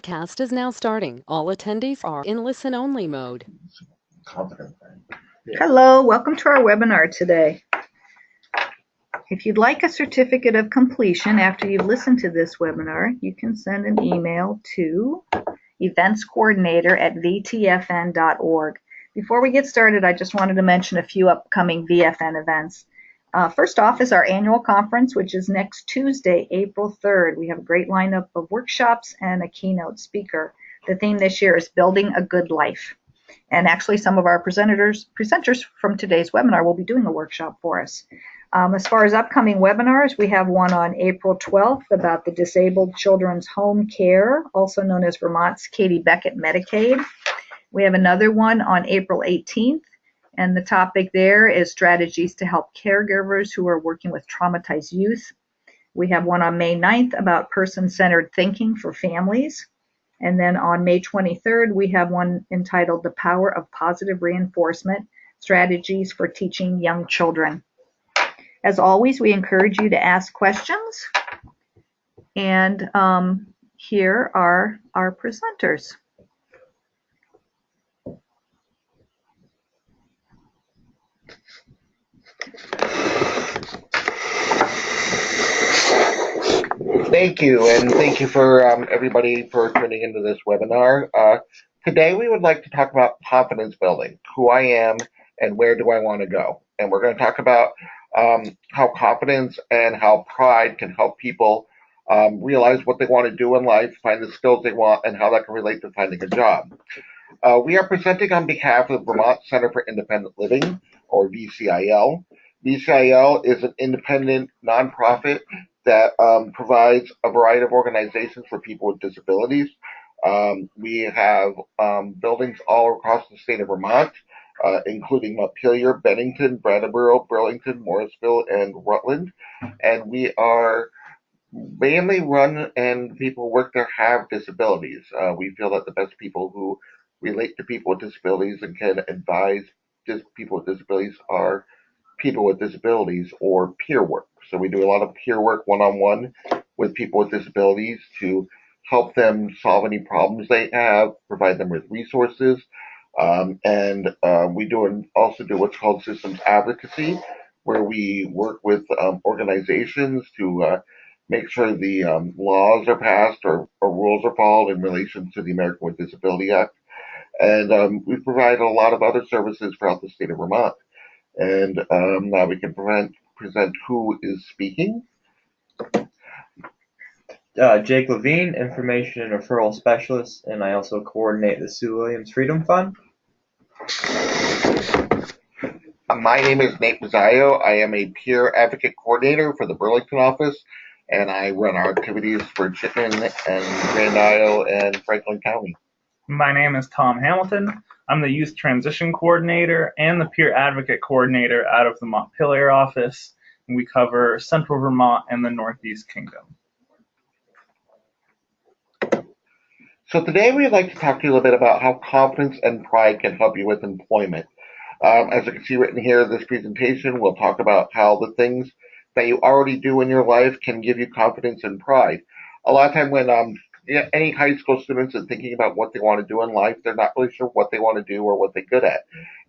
broadcast is now starting. All attendees are in listen-only mode. Hello, welcome to our webinar today. If you'd like a certificate of completion after you've listened to this webinar, you can send an email to eventscoordinator@vtfn.org. Before we get started, I just wanted to mention a few upcoming VFN events. First off is our annual conference, which is next Tuesday, April 3rd. We have a great lineup of workshops and a keynote speaker. The theme this year is Building a Good Life. And actually, some of our presenters from today's webinar will be doing a workshop for us. As far as upcoming webinars, we have one on April 12th about the Disabled Children's Home Care, also known as Vermont's Katie Beckett Medicaid. We have another one on April 18th, and the topic there is strategies to help caregivers who are working with traumatized youth. We have one on May 9th about person-centered thinking for families. And then on May 23rd, we have one entitled The Power of Positive Reinforcement, Strategies for Teaching Young Children. As always, we encourage you to ask questions. And here are our presenters. Thank you, and thank you for everybody for tuning into this webinar. Today we would like to talk about confidence building, who I am and where do I want to go. And we're going to talk about how confidence and how pride can help people realize what they want to do in life, find the skills they want, and how that can relate to finding a job. We are presenting on behalf of the Vermont Center for Independent Living, or VCIL. VCIL is an independent nonprofit that provides a variety of organizations for people with disabilities. We have buildings all across the state of Vermont, including Montpelier, Bennington, Brattleboro, Burlington, Morrisville, and Rutland. And we are mainly run and people work there have disabilities. We feel that the best people who relate to people with disabilities and can advise people with disabilities are people with disabilities or peer work. So we do a lot of peer work one-on-one with people with disabilities to help them solve any problems they have, provide them with resources, and we also do what's called systems advocacy, where we work with organizations to make sure the laws are passed or rules are followed in relation to the American with Disability Act. And we provide a lot of other services throughout the state of Vermont. And now we can present who is speaking. Jake Levine, Information and Referral Specialist, and I also coordinate the Sue Williams Freedom Fund. My name is Nate Mazzaio. I am a peer advocate coordinator for the Burlington office, and I run our activities for Chittenden and Grand Isle and Franklin County. My name is Tom Hamilton. I'm the Youth Transition Coordinator and the Peer Advocate Coordinator out of the Montpelier office. And we cover Central Vermont and the Northeast Kingdom. So today we'd like to talk to you a little bit about how confidence and pride can help you with employment. As you can see written here in this presentation, we'll talk about how the things that you already do in your life can give you confidence and pride. A lot of time when any high school students are thinking about what they want to do in life, they're not really sure what they want to do or what they're good at.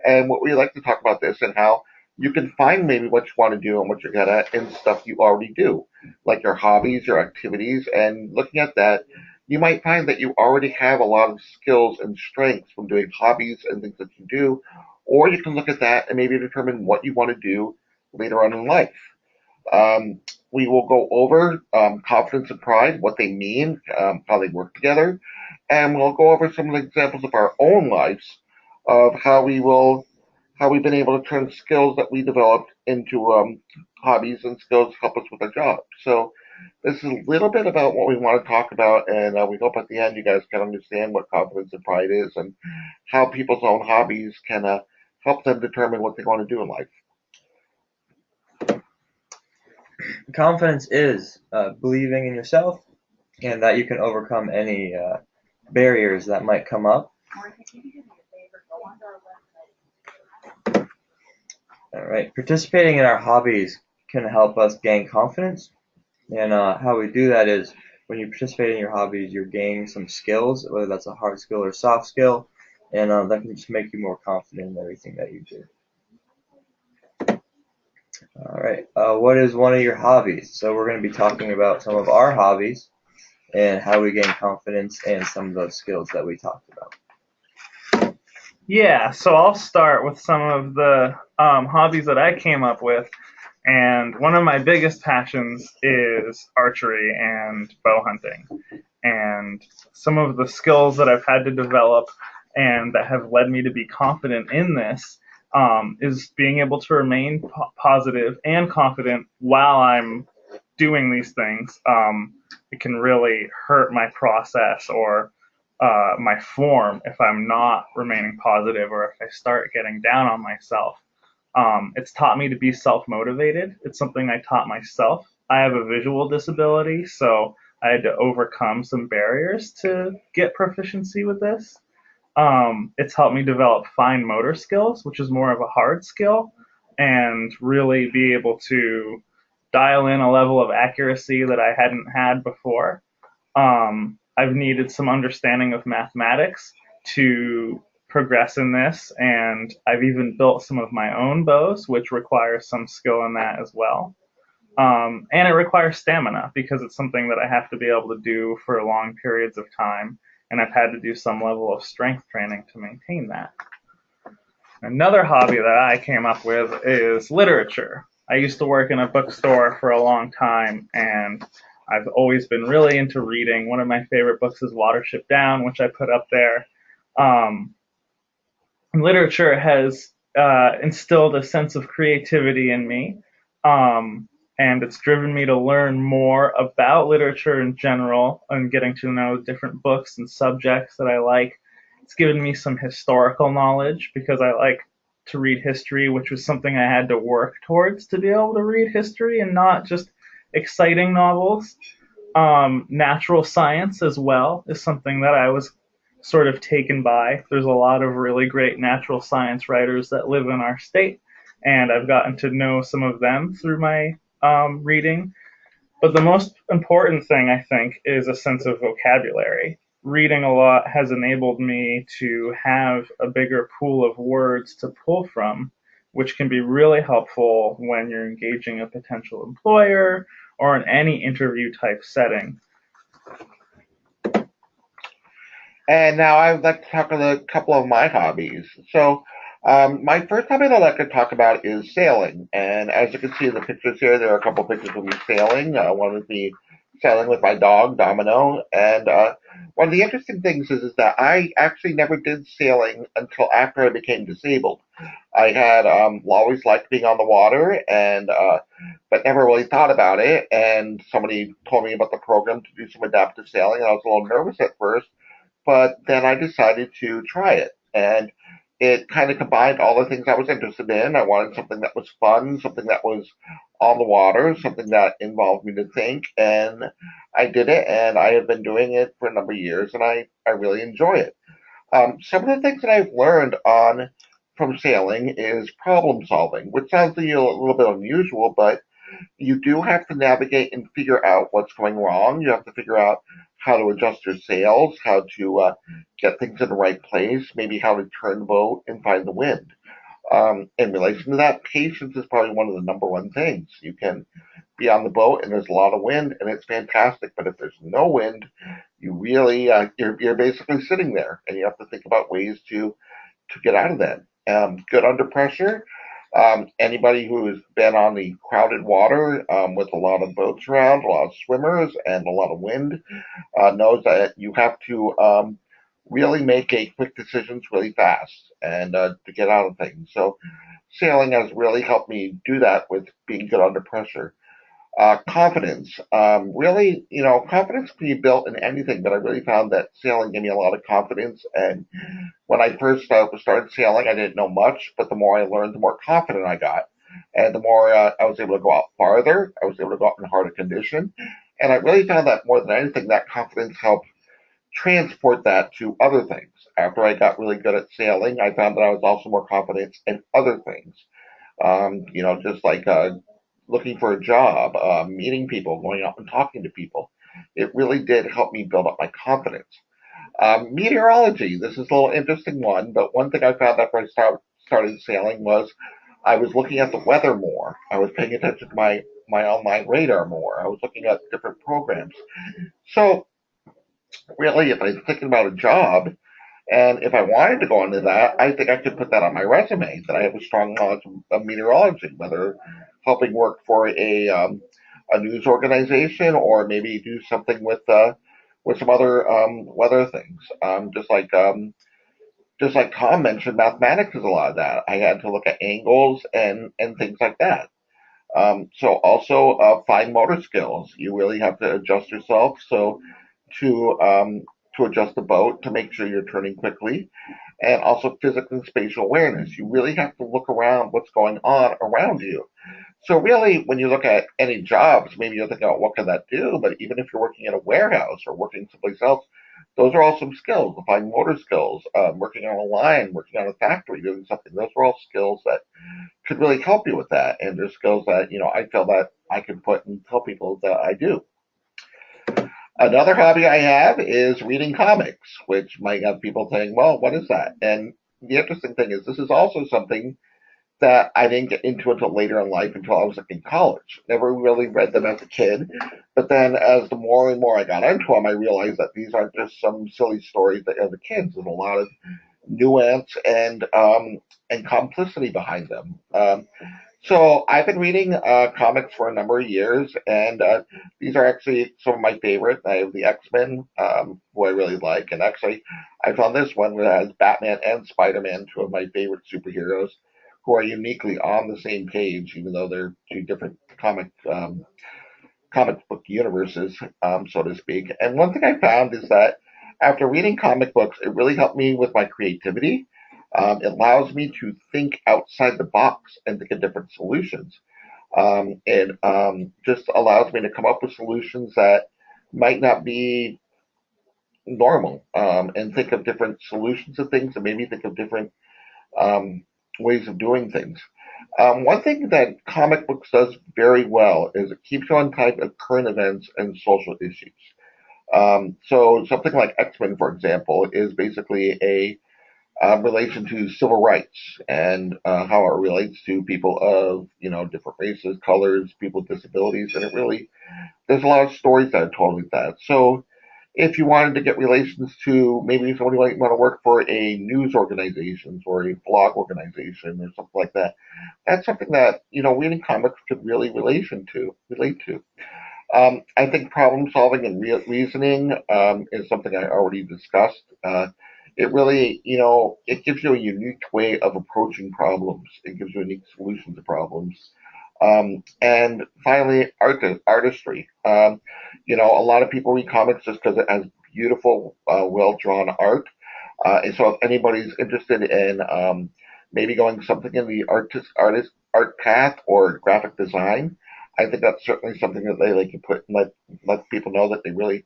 And what we like to talk about this and how you can find maybe what you want to do and what you're good at in stuff you already do, like your hobbies, your activities, and looking at that, you might find that you already have a lot of skills and strengths from doing hobbies and things that you do, or you can look at that and maybe determine what you want to do later on in life. We will go over confidence and pride, what they mean, how they work together, and we'll go over some of the examples of our own lives of how we've been able to turn skills that we developed into hobbies and skills to help us with our job. So this is a little bit about what we want to talk about, and we hope at the end you guys can understand what confidence and pride is and how people's own hobbies can help them determine what they want to do in life. Confidence is believing in yourself and that you can overcome any barriers that might come up. All right, participating in our hobbies can help us gain confidence, and how we do that is when you participate in your hobbies, you're gaining some skills, whether that's a hard skill or soft skill, and that can just make you more confident in everything that you do. All right. What is one of your hobbies? So we're going to be talking about some of our hobbies and how we gain confidence and some of those skills that we talked about. Yeah, so I'll start with some of the hobbies that I came up with. And one of my biggest passions is archery and bow hunting. And some of the skills that I've had to develop and that have led me to be confident in this is being able to remain positive and confident while I'm doing these things. It can really hurt my process or my form if I'm not remaining positive or if I start getting down on myself. It's taught me to be self-motivated. It's something I taught myself. I have a visual disability, so I had to overcome some barriers to get proficiency with this. It's helped me develop fine motor skills, which is more of a hard skill, and really be able to dial in a level of accuracy that I hadn't had before. I've needed some understanding of mathematics to progress in this, and I've even built some of my own bows, which requires some skill in that as well. And it requires stamina because it's something that I have to be able to do for long periods of time, and I've had to do some level of strength training to maintain that. Another hobby that I came up with is literature. I used to work in a bookstore for a long time, and I've always been really into reading. One of my favorite books is Watership Down, which I put up there. Literature has instilled a sense of creativity in me, and it's driven me to learn more about literature in general and getting to know different books and subjects that I like. It's given me some historical knowledge because I like to read history, which was something I had to work towards to be able to read history and not just exciting novels. Natural science as well is something that I was sort of taken by. There's a lot of really great natural science writers that live in our state, and I've gotten to know some of them through my reading. But the most important thing, I think, is a sense of vocabulary. Reading a lot has enabled me to have a bigger pool of words to pull from, which can be really helpful when you're engaging a potential employer or in any interview type setting. And now I would like to talk about a couple of my hobbies. So, my first hobby that I'd like to talk about is sailing. And as you can see in the pictures here, there are a couple of pictures of me sailing. One of me sailing with my dog, Domino. And one of the interesting things is that I actually never did sailing until after I became disabled. I had always liked being on the water, and but never really thought about it. And somebody told me about the program to do some adaptive sailing, and I was a little nervous at first, but then I decided to try it. And it kind of combined all the things I was interested in. I wanted something that was fun, something that was on the water, something that involved me to think. And I did it, and I have been doing it for a number of years, and I really enjoy it. Some of the things that I've learned on from sailing is problem solving, which sounds a little bit unusual, but you do have to navigate and figure out what's going wrong. You have to figure out how to adjust your sails, how to get things in the right place, maybe how to turn the boat and find the wind. In relation to that, patience is probably one of the number one things. You can be on the boat and there's a lot of wind and it's fantastic, but if there's no wind, you really you're basically sitting there and you have to think about ways to get out of that. Good under pressure. Anybody who's been on the crowded water with a lot of boats around, a lot of swimmers, and a lot of wind knows that you have to really make a quick decisions really fast and to get out of things. So sailing has really helped me do that with being good under pressure. Confidence. Really, confidence can be built in anything, but I really found that sailing gave me a lot of confidence. And when I first started sailing, I didn't know much, but the more I learned, the more confident I got. And the more I was able to go out farther, I was able to go out in harder condition. And I really found that more than anything, that confidence helped transport that to other things. After I got really good at sailing, I found that I was also more confident in other things. Just like looking for a job, meeting people, going out and talking to people. it really did help me build up my confidence. Meteorology, this is a little interesting one, but one thing I found after I started sailing was I was looking at the weather more. I was paying attention to my online radar more. I was looking at different programs. So really, if I'm thinking about a job, and if I wanted to go into that, I think I could put that on my resume that I have a strong knowledge of meteorology, whether helping work for a news organization or maybe do something with some other weather things. Just like Tom mentioned, mathematics is a lot of that. I had to look at angles and things like that. So also fine motor skills. You really have to adjust yourself. So to adjust the boat to make sure you're turning quickly, and also physical and spatial awareness. You really have to look around what's going on around you. So really, when you look at any jobs, maybe you're thinking, oh, what can that do? But even if you're working in a warehouse or working someplace else, those are all some skills, the fine motor skills, working on a line, working on a factory, doing something. Those are all skills that could really help you with that. And they're skills that, I feel that I can put and tell people that I do. Another hobby I have is reading comics, which might have people saying, well, what is that? And the interesting thing is this is also something that I didn't get into until later in life, until I was like in college. Never really read them as a kid. But then as the more and more I got into them, I realized that these aren't just some silly stories that are the kids. There's a lot of nuance and complicity behind them. So I've been reading comics for a number of years, and these are actually some of my favorite. I have the X-Men, who I really like, and actually I found this one that has Batman and Spider-Man, two of my favorite superheroes, who are uniquely on the same page, even though they're two different comic book universes, so to speak. And one thing I found is that after reading comic books, it really helped me with my creativity. It allows me to think outside the box and think of different solutions. It just allows me to come up with solutions that might not be normal, and think of different solutions to things and maybe think of different um, ways of doing things. One thing that comic books does very well is it keeps you on top of current events and social issues. So something like X-Men, for example, is basically a relation to civil rights and how it relates to people of different races, colors, people with disabilities, and it really there's a lot of stories that are told with that. So if you wanted to get relations to maybe somebody might want to work for a news organization or a blog organization or something like that, that's something that reading comics could really relate to. I think problem solving and reasoning is something I already discussed. It really, it gives you a unique way of approaching problems. It gives you unique solutions to problems. And finally, artistry. A lot of people read comics just because it has beautiful, well drawn art. And so, if anybody's interested in maybe going something in the art path or graphic design, I think that's certainly something that they can put let people know that they really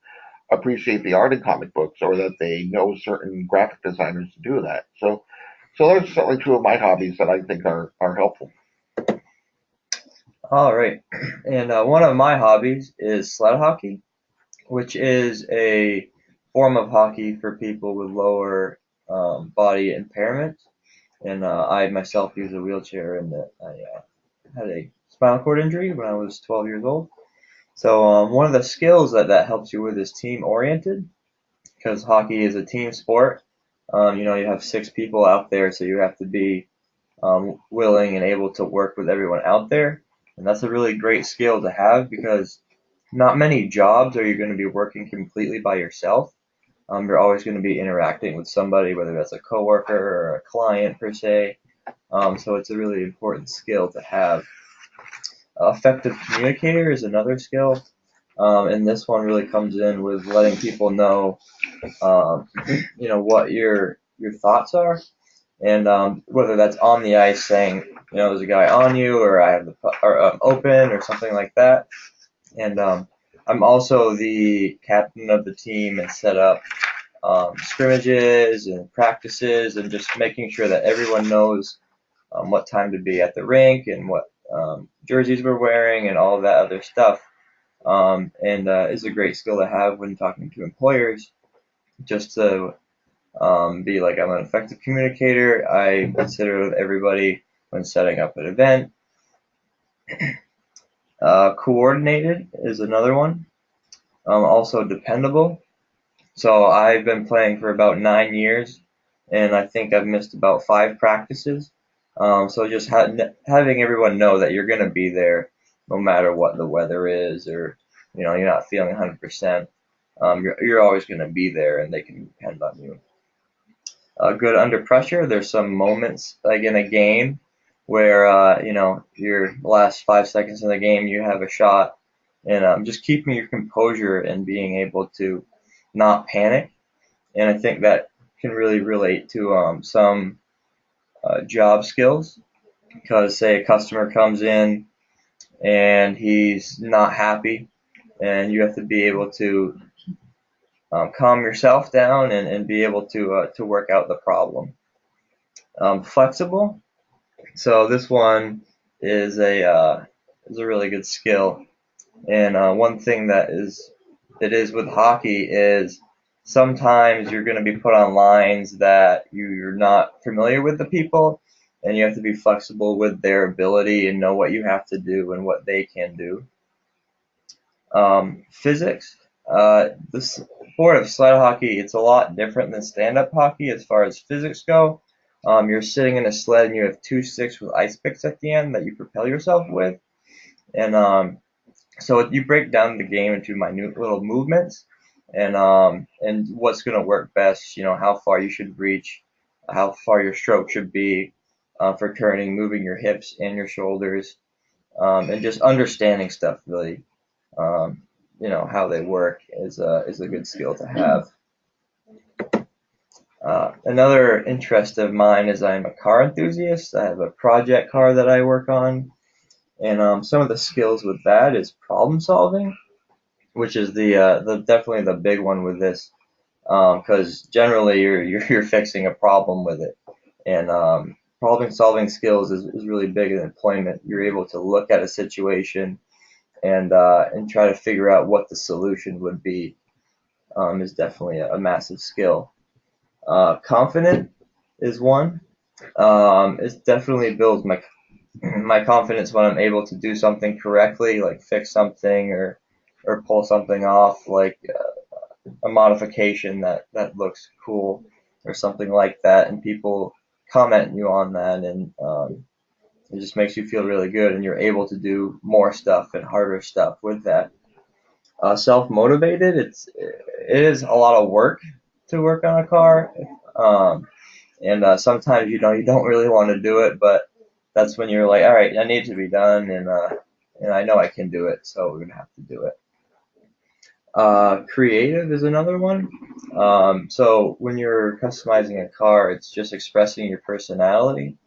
appreciate the art in comic books, or that they know certain graphic designers to do that. So those are certainly two of my hobbies that I think are helpful. All right. And one of my hobbies is sled hockey, which is a form of hockey for people with lower body impairment. And I myself use a wheelchair, and I had a spinal cord injury when I was 12 years old. So one of the skills that helps you with is team oriented, because hockey is a team sport. You have 6 people out there, so you have to be willing and able to work with everyone out there. And that's a really great skill to have, because not many jobs are you going to be working completely by yourself. You're always going to be interacting with somebody, whether that's a coworker or a client per se. So it's a really important skill to have. Effective communicator is another skill. And this one really comes in with letting people know, what your thoughts are, and whether that's on the ice, saying, there's a guy on you, or I have the or open, or something like that. And I'm also the captain of the team and set up scrimmages and practices, and just making sure that everyone knows what time to be at the rink, and what jerseys we're wearing, and all of that other stuff. and is a great skill to have when talking to employers, just to be like, I'm an effective communicator. I consider with everybody when setting up an event. Coordinated is another one. Also dependable. So I've been playing for about 9 years, and I think I've missed about 5 practices. So just having everyone know that you're going to be there no matter what the weather is, or you're not feeling 100%. You're always going to be there, and they can depend on you. Good under pressure. There's some moments like in a game where your last 5 seconds in the game you have a shot, and just keeping your composure and being able to not panic. And I think that can really relate to some job skills, because say a customer comes in and he's not happy, and you have to be able to calm yourself down and be able to work out the problem. Flexible. So this one is a really good skill, and one thing that it is with hockey is sometimes you're going to be put on lines that you're not familiar with the people, and you have to be flexible with their ability and know what you have to do and what they can do. Physics. The sport of sled hockey, it's a lot different than stand-up hockey as far as physics go. You're sitting in a sled and you have 2 sticks with ice picks at the end that you propel yourself with, and so you break down the game into minute little movements, and what's going to work best. How far you should reach, how far your stroke should be for turning, moving your hips and your shoulders, and just understanding stuff really. How they work is a good skill to have. Another interest of mine is I'm a car enthusiast. I have a project car that I work on, and some of the skills with that is problem solving, which is the definitely the big one with this, because generally you're fixing a problem with it, and problem solving skills is really big in employment. You're able to look at a situation and try to figure out what the solution would be. Is definitely a massive skill. Confident is one. It definitely builds my confidence when I'm able to do something correctly, like fix something or pull something off, like a modification that looks cool or something like that, and people comment you on that, and it just makes you feel really good, and you're able to do more stuff and harder stuff with that. Self-motivated, it is a lot of work to work on a car, and sometimes you don't really want to do it, but that's when you're like, all right, I need to be done, and I know I can do it, so we're gonna have to do it. Creative is another one. So when you're customizing a car, it's just expressing your personality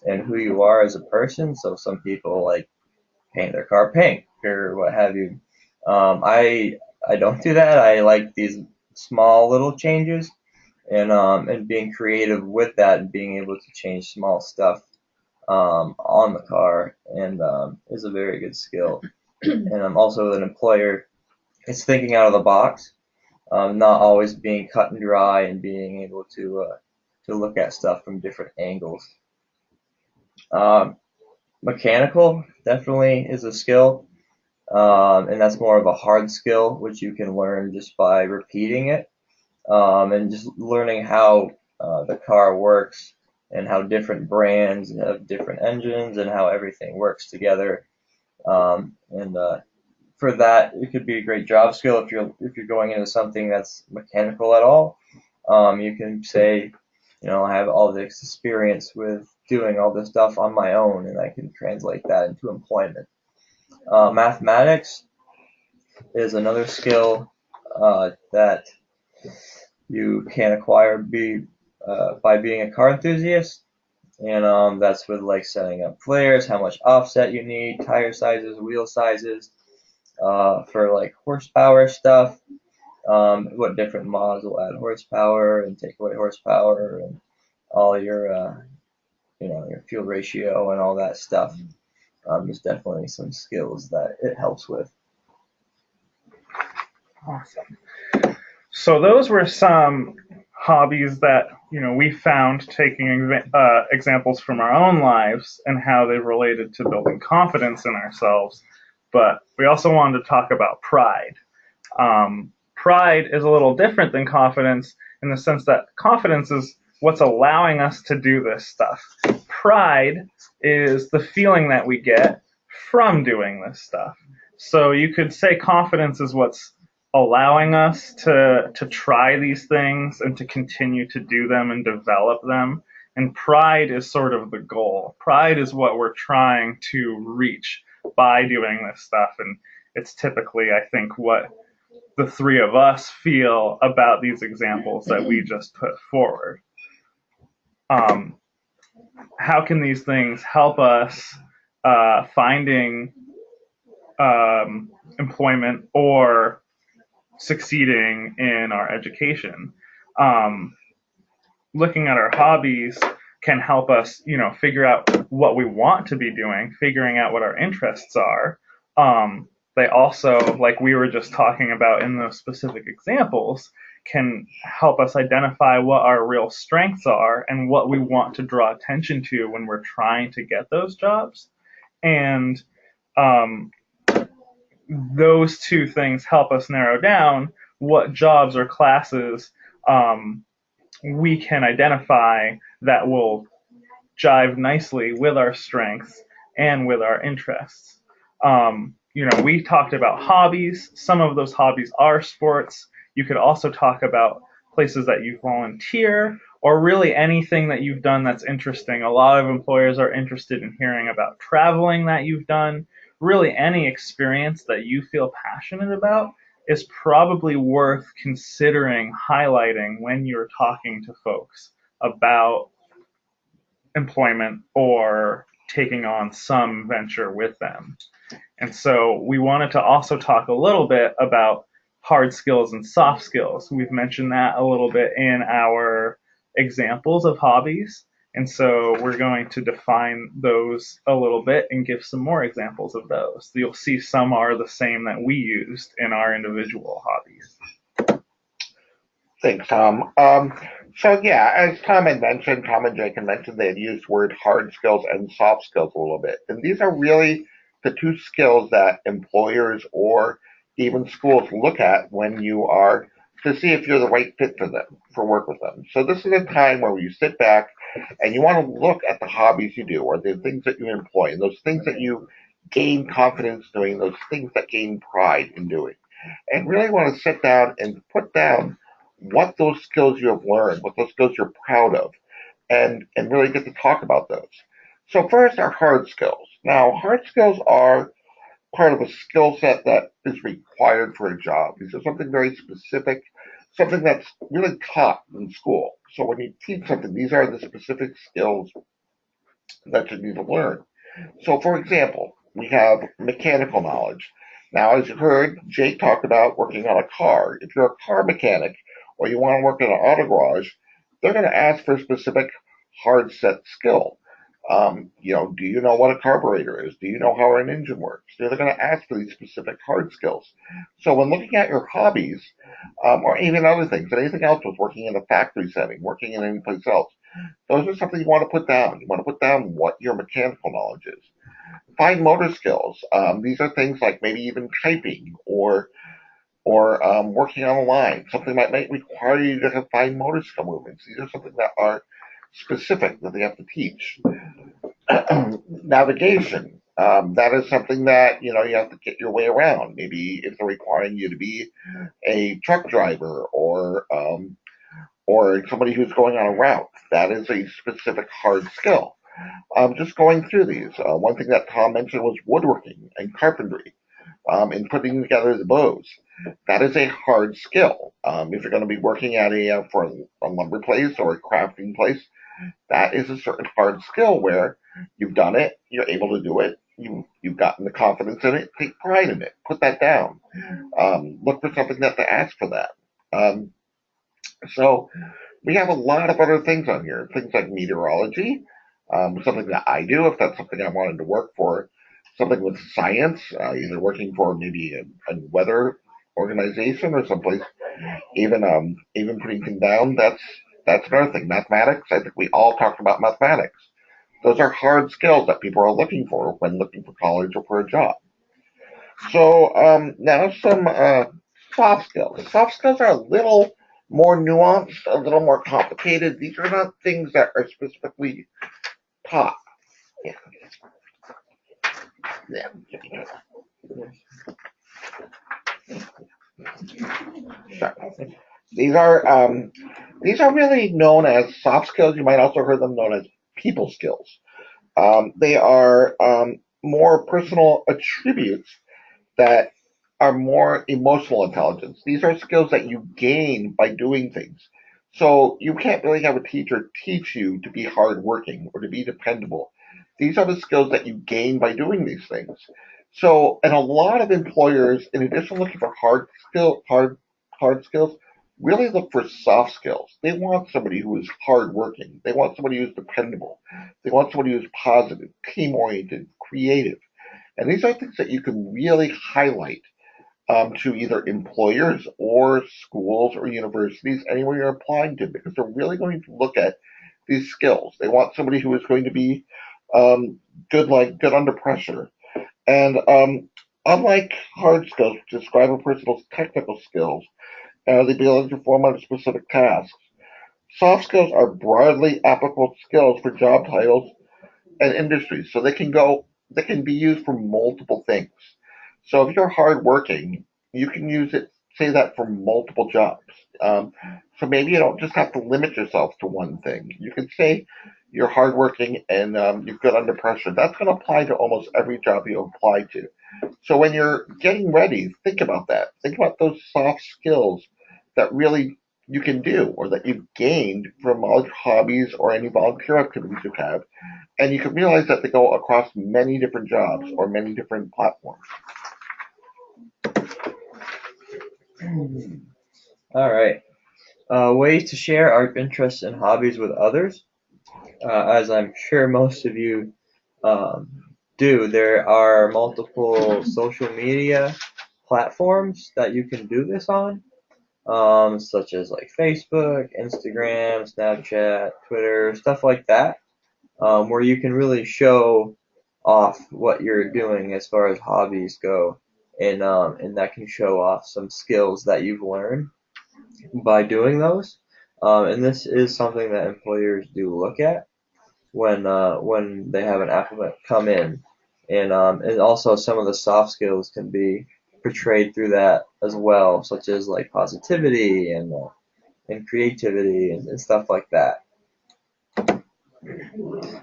and who you are as a person. So some people like paint their car pink or what have you. I don't do that. I like these small little changes, and being creative with that and being able to change small stuff on the car, and is a very good skill. And I'm also an employer. It's thinking out of the box, not always being cut and dry, and being able to look at stuff from different angles. Um, Mechanical definitely is a skill, and that's more of a hard skill, which you can learn just by repeating it, and just learning how the car works and how different brands have different engines and how everything works together. And For that, it could be a great job skill if you're going into something that's mechanical at all. You can say, I have all this experience with doing all this stuff on my own, and I can translate that into employment. Mathematics is another skill that you can acquire by being a car enthusiast, and that's with like setting up flares, how much offset you need, tire sizes, wheel sizes, for like horsepower stuff, what different mods will add horsepower and take away horsepower, and all your fuel ratio and all that stuff. There's definitely some skills that it helps with. Awesome. So those were some hobbies that we found taking examples from our own lives and how they related to building confidence in ourselves. But we also wanted to talk about pride. Pride is a little different than confidence in the sense that confidence is what's allowing us to do this stuff. Pride is the feeling that we get from doing this stuff. So you could say confidence is what's allowing us to try these things and to continue to do them and develop them. And pride is sort of the goal. Pride is what we're trying to reach by doing this stuff. And it's typically, I think, what the three of us feel about these examples that we just put forward. How can these things help us finding employment or succeeding in our education? Looking at our hobbies can help us, figure out what we want to be doing, figuring out what our interests are. They also, like we were just talking about in those specific examples, can help us identify what our real strengths are and what we want to draw attention to when we're trying to get those jobs. And those two things help us narrow down what jobs or classes we can identify that will jive nicely with our strengths and with our interests. We talked about hobbies. Some of those hobbies are sports. You could also talk about places that you volunteer or really anything that you've done that's interesting. A lot of employers are interested in hearing about traveling that you've done. Really, any experience that you feel passionate about is probably worth considering highlighting when you're talking to folks about employment or taking on some venture with them. And so we wanted to also talk a little bit about hard skills and soft skills. We've mentioned that a little bit in our examples of hobbies. And so we're going to define those a little bit and give some more examples of those. You'll see some are the same that we used in our individual hobbies. Thanks, Tom. So yeah, as Tom and Jake had mentioned, they had used word hard skills and soft skills a little bit. And these are really the two skills that employers or even schools look at when you are to see if you're the right fit for them, for work with them. So this is a time where you sit back and you want to look at the hobbies you do or the things that you employ and those things that you gain confidence doing, those things that gain pride in doing. And really want to sit down and put down what those skills you have learned, what those skills you're proud of, and really get to talk about those. So first are hard skills. Now, hard skills are part of a skill set that is required for a job. These are something very specific, something that's really taught in school. So when you teach something, these are the specific skills that you need to learn. So for example, we have mechanical knowledge. Now, as you heard, Jake talked about working on a car. If you're a car mechanic or you want to work in an auto garage, they're going to ask for a specific hard set skill. Do you know what a carburetor is? Do you know how an engine works? They're going to ask for these specific hard skills. So when looking at your hobbies, or even other things, anything else with working in a factory setting, working in any place else, those are something you want to put down. You want to put down what your mechanical knowledge is. Fine motor skills. These are things like maybe even typing or working on a line. Something that might require you to have fine motor skill movements. These are something that are specific that they have to teach. Navigation. That is something that you have to get your way around. Maybe if they're requiring you to be a truck driver or somebody who's going on a route, that is a specific hard skill. Just going through these, one thing that Tom mentioned was woodworking and carpentry, and putting together the bows. That is a hard skill. If you're going to be working at for a lumber place or a crafting place, that is a certain hard skill where you've done it, you're able to do it, you've gotten the confidence in it, take pride in it, put that down. Look for something that to ask for that. So we have a lot of other things on here, things like meteorology, something that I do if that's something I wanted to work for, something with science, either working for maybe a weather organization or someplace, even putting things down. That's another thing. Mathematics. I think we all talked about mathematics. Those are hard skills that people are looking for when looking for college or for a job. So now some soft skills. Soft skills are a little more nuanced, a little more complicated. These are not things that are specifically taught. Yeah. Yeah. Sure. These are really known as soft skills. You might also hear them known as people skills. They are more personal attributes that are more emotional intelligence. These are skills that you gain by doing things. So you can't really have a teacher teach you to be hardworking or to be dependable. These are the skills that you gain by doing these things. So, and a lot of employers, in addition to looking for hard skills, really look for soft skills. They want somebody who is hardworking. They want somebody who's dependable. They want somebody who's positive, team oriented, creative. And these are things that you can really highlight to either employers or schools or universities, anywhere you're applying to, because they're really going to look at these skills. They want somebody who is going to be good under pressure. And unlike hard skills, which describe a person's technical skills, the ability to perform under specific tasks, soft skills are broadly applicable skills for job titles and industries. So they can be used for multiple things. So if you're hardworking, you can use it, say that for multiple jobs. So maybe you don't just have to limit yourself to one thing. You can say you're hardworking and you're good under pressure. That's going to apply to almost every job you apply to. So when you're getting ready, think about that. Think about those soft skills that really you can do or that you've gained from all your hobbies or any volunteer activities you have. And you can realize that they go across many different jobs or many different platforms. All right. Ways to share our interests and hobbies with others. As I'm sure most of you do, there are multiple social media platforms that you can do this on, such as like Facebook, Instagram, Snapchat, Twitter, stuff like that, where you can really show off what you're doing as far as hobbies go, and that can show off some skills that you've learned by doing those. And this is something that employers do look at when they have an applicant come in, and also some of the soft skills can be portrayed through that as well, such as like positivity and creativity and stuff like that.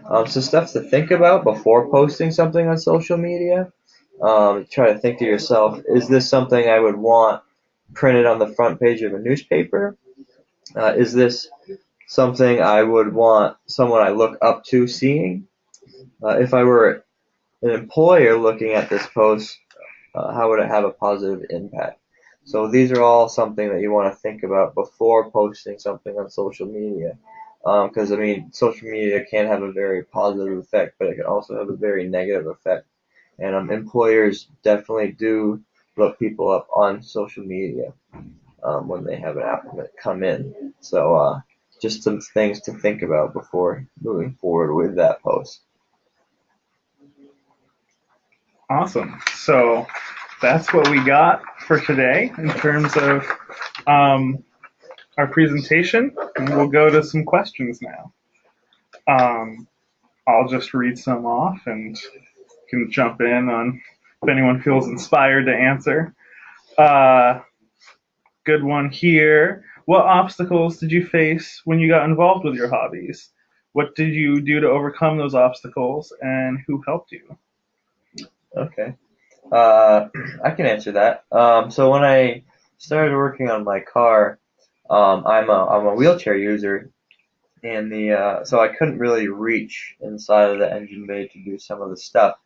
So stuff to think about before posting something on social media. Try to think to yourself, is this something I would want printed on the front page of a newspaper? Is this something I would want someone I look up to seeing? If I were an employer looking at this post, how would it have a positive impact? So these are all something that you want to think about before posting something on social media. Because I mean, social media can have a very positive effect, but it can also have a very negative effect. And employers definitely do look people up on social media when they have an applicant come in. So just some things to think about before moving forward with that post. Awesome. So that's what we got for today in terms of our presentation. And we'll go to some questions now. I'll just read some off and you can jump in on if anyone feels inspired to answer. Good one here. What obstacles did you face when you got involved with your hobbies? What did you do to overcome those obstacles, and who helped you? Okay. I can answer that. So when I started working on my car, I'm a wheelchair user, and so I couldn't really reach inside of the engine bay to do some of the stuff.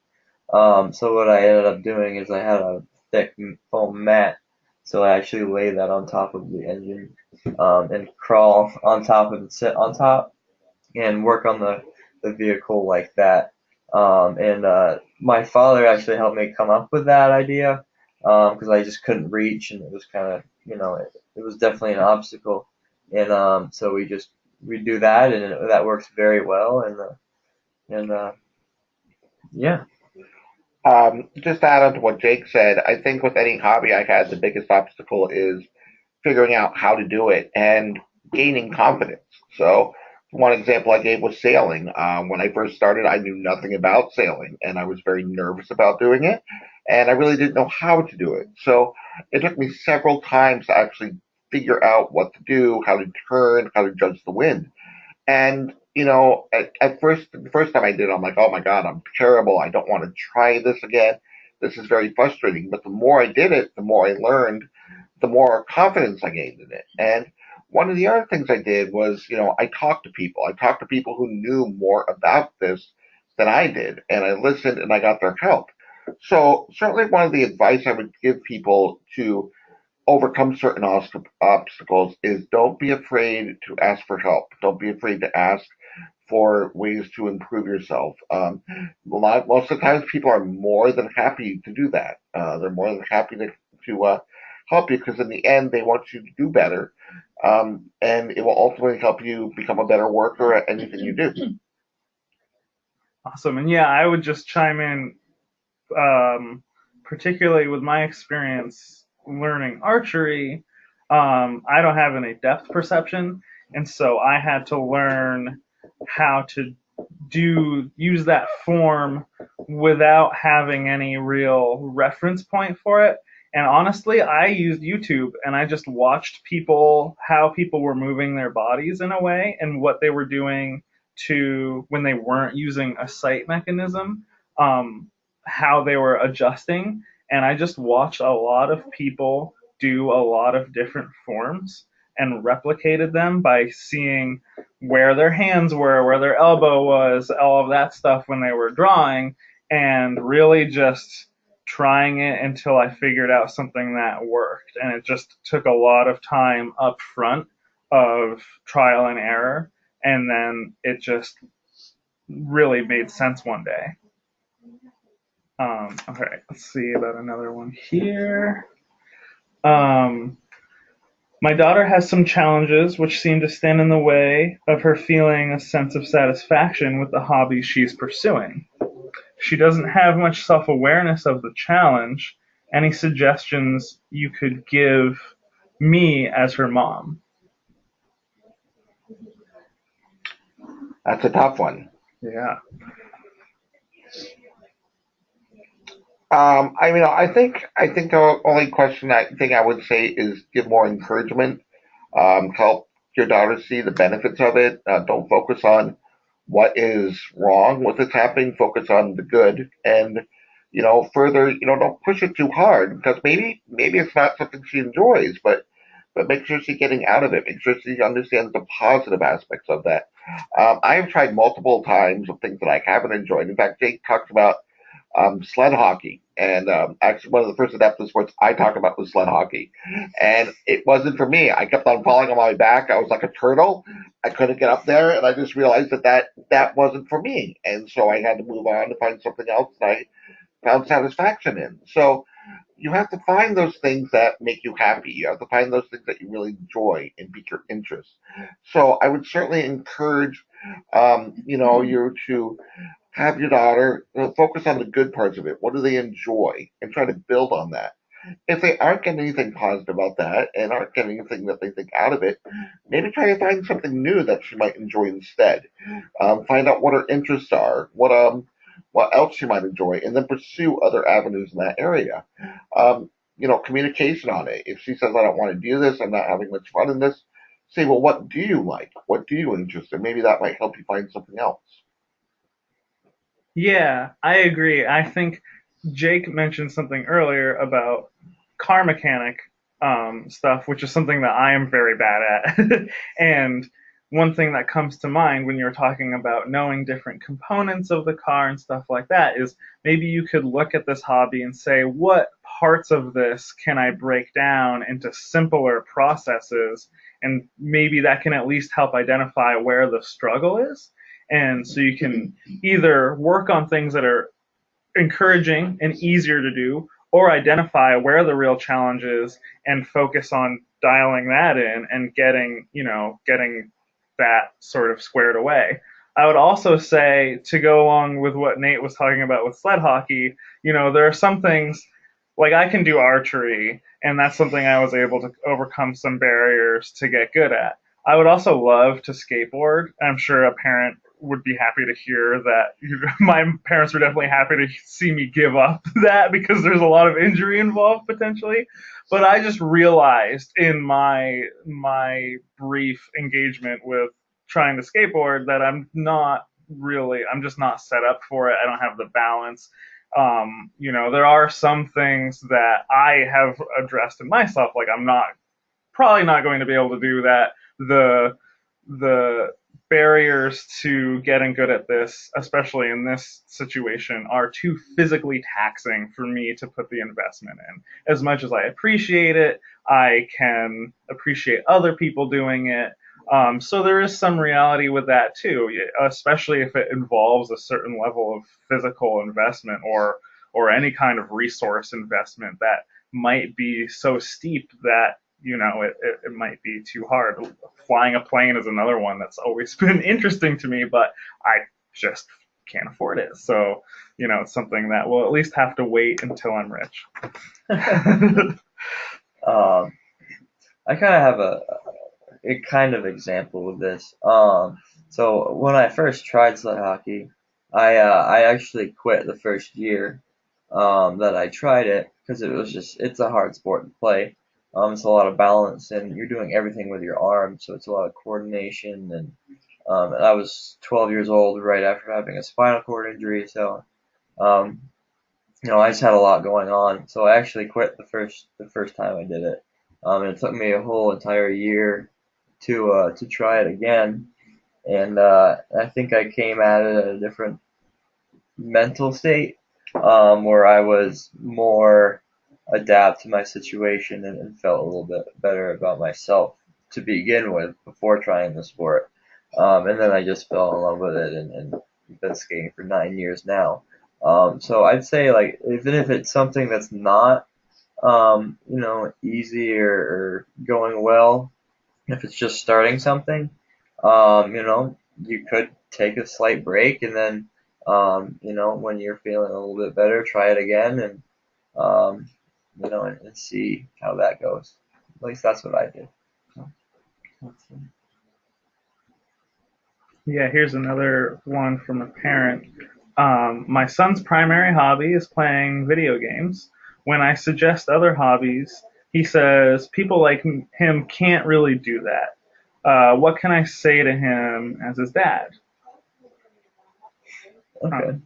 So what I ended up doing is I had a thick foam mat, so I actually lay that on top of the engine, and crawl on top and sit on top and work on the vehicle like that. And my father actually helped me come up with that idea. because I just couldn't reach, and it was kind of, it was definitely an obstacle. And so we do that, and that works very well. And yeah. Just to add on to what Jake said, I think with any hobby I had, the biggest obstacle is figuring out how to do it and gaining confidence. So, one example I gave was sailing. When I first started, I knew nothing about sailing, and I was very nervous about doing it, and I really didn't know how to do it. So, it took me several times to actually figure out what to do, how to turn, how to judge the wind. And at first, the first time I did, I'm like, oh my god, I'm terrible. I don't want to try this again. This is very frustrating. But the more I did it, the more I learned, the more confidence I gained in it. And one of the other things I did was, I talked to people. I talked to people who knew more about this than I did, and I listened and I got their help. So certainly one of the advice I would give people to overcome certain obstacles is don't be afraid to ask for help. Don't be afraid to ask for ways to improve yourself. Most of the times, people are more than happy to do that. They're more than happy to help you because in the end, they want you to do better, and it will ultimately help you become a better worker at anything you do. Awesome. And yeah, I would just chime in, particularly with my experience learning archery. I don't have any depth perception, and so I had to learn how to use that form without having any real reference point for it. And honestly, I used YouTube and I just watched how people were moving their bodies in a way and what they were doing to when they weren't using a sight mechanism, how they were adjusting. And I just watched a lot of people do a lot of different forms and replicated them by seeing where their hands were, where their elbow was, all of that stuff when they were drawing, and really just trying it until I figured out something that worked. And it just took a lot of time up front of trial and error, and then it just really made sense one day. Okay, let's see about another one here. My daughter has some challenges which seem to stand in the way of her feeling a sense of satisfaction with the hobby she's pursuing. She doesn't have much self-awareness of the challenge. Any suggestions you could give me as her mom? That's a tough one. Yeah. I think the only thing I would say is give more encouragement. Help your daughter see the benefits of it. Don't focus on what is wrong with what's happening. Focus on the good, and further, don't push it too hard because maybe it's not something she enjoys, but make sure she's getting out of it. Make sure she understands the positive aspects of that. I have tried multiple times of things that I haven't enjoyed. In fact, Jake talked about sled hockey. And actually, one of the first adaptive sports I talked about was sled hockey. And it wasn't for me. I kept on falling on my back. I was like a turtle. I couldn't get up there. And I just realized that wasn't for me. And so I had to move on to find something else that I found satisfaction in. So you have to find those things that make you happy. You have to find those things that you really enjoy and pique your interest. So I would certainly encourage, you to have your daughter focus on the good parts of it. What do they enjoy? And try to build on that. If they aren't getting anything positive about that and aren't getting anything that they think out of it, maybe try to find something new that she might enjoy instead. Find out what her interests are, what else she might enjoy, and then pursue other avenues in that area. Communication on it. If she says, I don't want to do this, I'm not having much fun in this, say, well, what do you like? What do you interest in? Maybe that might help you find something else. Yeah, I agree. I think Jake mentioned something earlier about car mechanic stuff, which is something that I am very bad at. And one thing that comes to mind when you're talking about knowing different components of the car and stuff like that is maybe you could look at this hobby and say, what parts of this can I break down into simpler processes? And maybe that can at least help identify where the struggle is. And so you can either work on things that are encouraging and easier to do, or identify where the real challenge is and focus on dialing that in and getting that sort of squared away. I would also say, to go along with what Nate was talking about with sled hockey, there are some things like I can do archery, and that's something I was able to overcome some barriers to get good at. I would also love to skateboard. I'm sure a parent would be happy to hear that. My parents were definitely happy to see me give up that because there's a lot of injury involved potentially. But I just realized in my brief engagement with trying to skateboard that I'm just not set up for it. I don't have the balance. There are some things that I have addressed in myself, like I'm not probably not going to be able to do that. The barriers to getting good at this, especially in this situation, are too physically taxing for me to put the investment in. As much as I appreciate it, I can appreciate other people doing it. So there is some reality with that too, especially if it involves a certain level of physical investment or any kind of resource investment that might be so steep that it might be too hard. Flying a plane is another one that's always been interesting to me, but I just can't afford it. So, it's something that will at least have to wait until I'm rich. I kind of have a kind of example with this. So when I first tried sled hockey, I actually quit the first year that I tried it because it's a hard sport to play. It's a lot of balance and you're doing everything with your arms, so it's a lot of coordination and I was 12 years old right after having a spinal cord injury, so um, I just had a lot going on. So I actually quit the first time I did it. And it took me a whole entire year to try it again. And I think I came at it at a different mental state, where I was more adapt to my situation and felt a little bit better about myself to begin with before trying the sport. And then I just fell in love with it and been skating for 9 years now. So I'd say like even if it's something that's not easy or going well, if it's just starting something, you could take a slight break and then when you're feeling a little bit better, try it again and um, and see how that goes. At least that's what I did. So, Yeah, here's another one from a parent. My son's primary hobby is playing video games. When I suggest other hobbies, he says people like him can't really do that. What can I say to him as his dad? okay.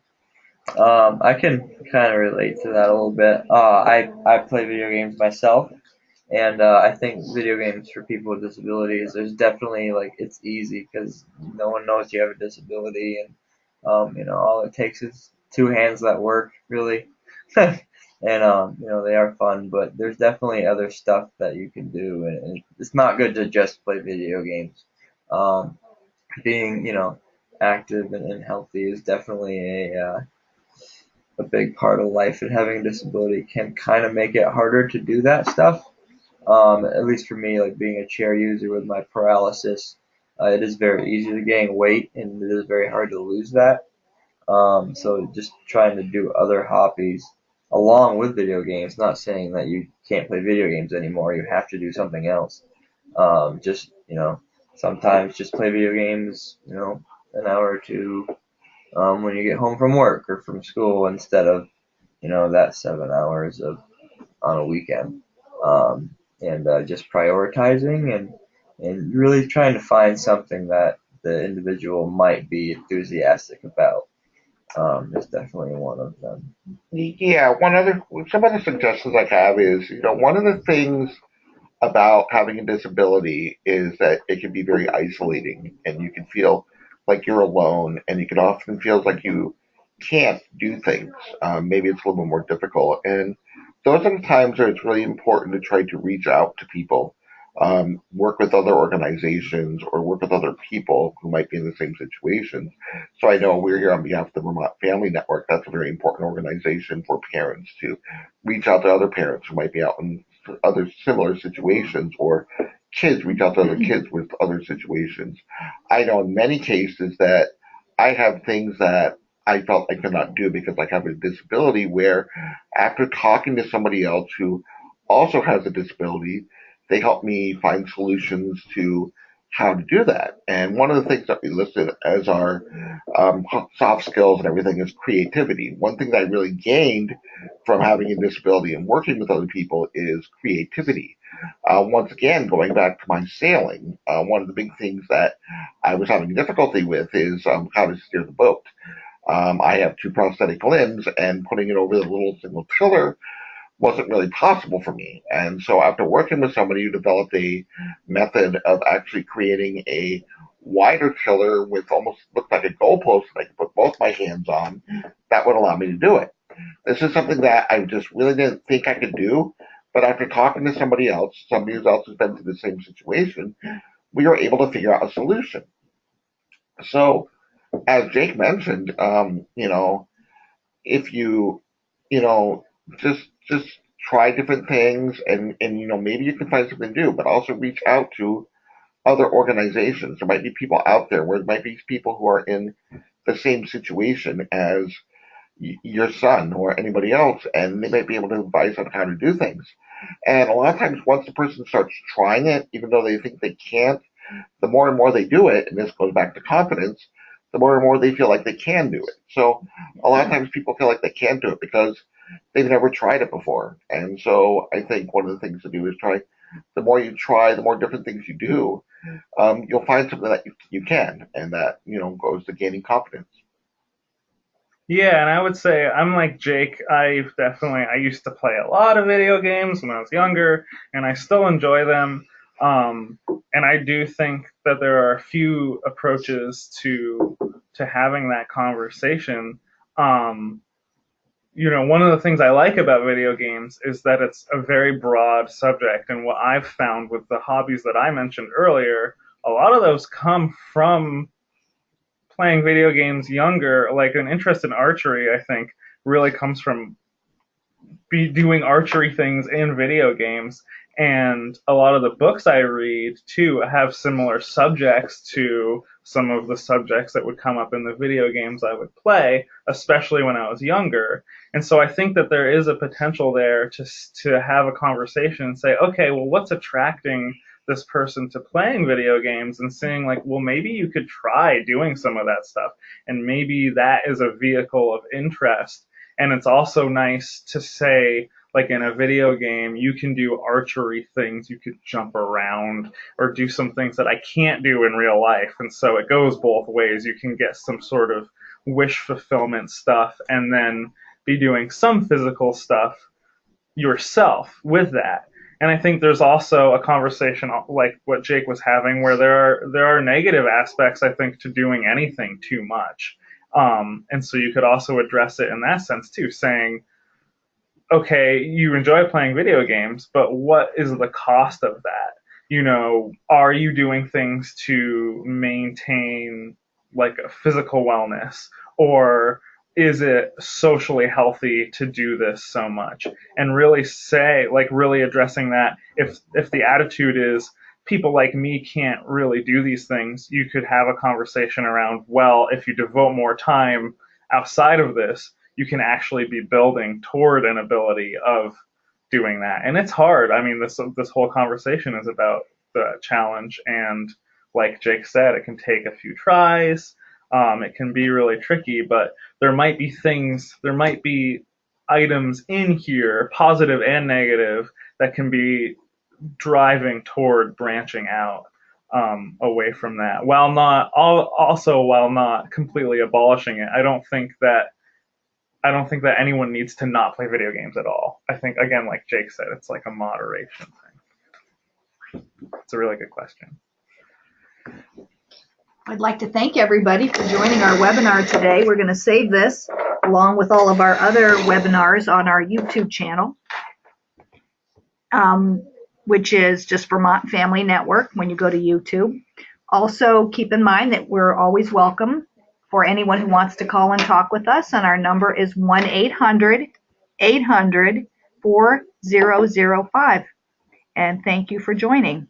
I can kind of relate to that a little bit. I play video games myself, and I think video games for people with disabilities, there's definitely like it's easy because no one knows you have a disability, and all it takes is two hands that work really, and they are fun. But there's definitely other stuff that you can do, and it's not good to just play video games. Um, being active and healthy is definitely a big part of life, and having a disability can kind of make it harder to do that stuff. At least for me, like being a chair user with my paralysis, it is very easy to gain weight, and it is very hard to lose that. So just trying to do other hobbies along with video games, not saying that you can't play video games anymore, you have to do something else. Just, sometimes just play video games, an hour or two when you get home from work or from school instead of, that 7 hours of on a weekend. And just prioritizing and really trying to find something that the individual might be enthusiastic about is definitely one of them. Yeah, some other suggestions I have is, one of the things about having a disability is that it can be very isolating and you can feel like you're alone and you can often feel like you can't do things. Maybe it's a little bit more difficult. And those are the times where it's really important to try to reach out to people. work with other organizations or work with other people who might be in the same situation. So I know we're here on behalf of the Vermont Family Network. That's a very important organization for parents to reach out to other parents who might be out in other similar situations, or kids reach out to other kids with other situations. I know in many cases that I have things that I felt I could not do because I have a disability, where after talking to somebody else who also has a disability, they help me find solutions to how to do that. And one of the things that we listed as our soft skills and everything is creativity. One thing that I really gained from having a disability and working with other people is creativity. Once again, going back to my sailing, one of the big things that I was having difficulty with is how to steer the boat. I have two prosthetic limbs, and putting it over the little single tiller wasn't really possible for me. And so after working with somebody who developed a method of actually creating a wider tiller with almost looked like a goalpost that I could put both my hands on, that would allow me to do it. This is something that I just really didn't think I could do. But after talking to somebody else who else has been through the same situation, we were able to figure out a solution. So, as Jake mentioned, if you, you know, just try different things, and maybe you can find something to do, but also reach out to other organizations. There might be people out there where it might be people who are in the same situation as your son or anybody else, and they might be able to advise on how to do things. And a lot of times, once the person starts trying it, even though they think they can't, the more and more they do it, and this goes back to confidence, the more and more they feel like they can do it. So a lot of times people feel like they can't do it because they've never tried it before. And so I think one of the things to do is try. The more you try, the more different things you do, you'll find something that you can, and that goes to gaining confidence. Yeah, and I would say I'm like Jake. I used to play a lot of video games when I was younger, and I still enjoy them. And I do think that there are a few approaches to having that conversation. Um, one of the things I like about video games is that it's a very broad subject, and what I've found with the hobbies that I mentioned earlier, a lot of those come from playing video games younger. Like an interest in archery, I think, really comes from doing archery things in video games. And a lot of the books I read too have similar subjects to some of the subjects that would come up in the video games I would play, especially when I was younger. And so I think that there is a potential there to have a conversation and say, okay, well, what's attracting this person to playing video games, and saying like, well, maybe you could try doing some of that stuff, and maybe that is a vehicle of interest. And it's also nice to say, like in a video game, you can do archery things, you could jump around or do some things that I can't do in real life. And so it goes both ways. You can get some sort of wish fulfillment stuff and then be doing some physical stuff yourself with that. And I think there's also a conversation like what Jake was having, where there are negative aspects, I think, to doing anything too much. And so you could also address it in that sense too, saying, okay, you enjoy playing video games, but what is the cost of that? Are you doing things to maintain like a physical wellness, or is it socially healthy to do this so much? And really say, like, really addressing that. If the attitude is people like me can't really do these things, you could have a conversation around, well, if you devote more time outside of this, you can actually be building toward an ability of doing that. And it's hard. I mean, this whole conversation is about the challenge, and like Jake said, it can take a few tries. It can be really tricky, but there might be items in here, positive and negative, that can be driving toward branching out away from that, while not completely abolishing it. I don't think that anyone needs to not play video games at all. I think, again, like Jake said, it's like a moderation thing. It's a really good question. I'd like to thank everybody for joining our webinar today. We're going to save this along with all of our other webinars on our YouTube channel. which is just Vermont Family Network when you go to YouTube. Also, keep in mind that we're always welcome for anyone who wants to call and talk with us, and our number is 1-800-800-4005. And thank you for joining.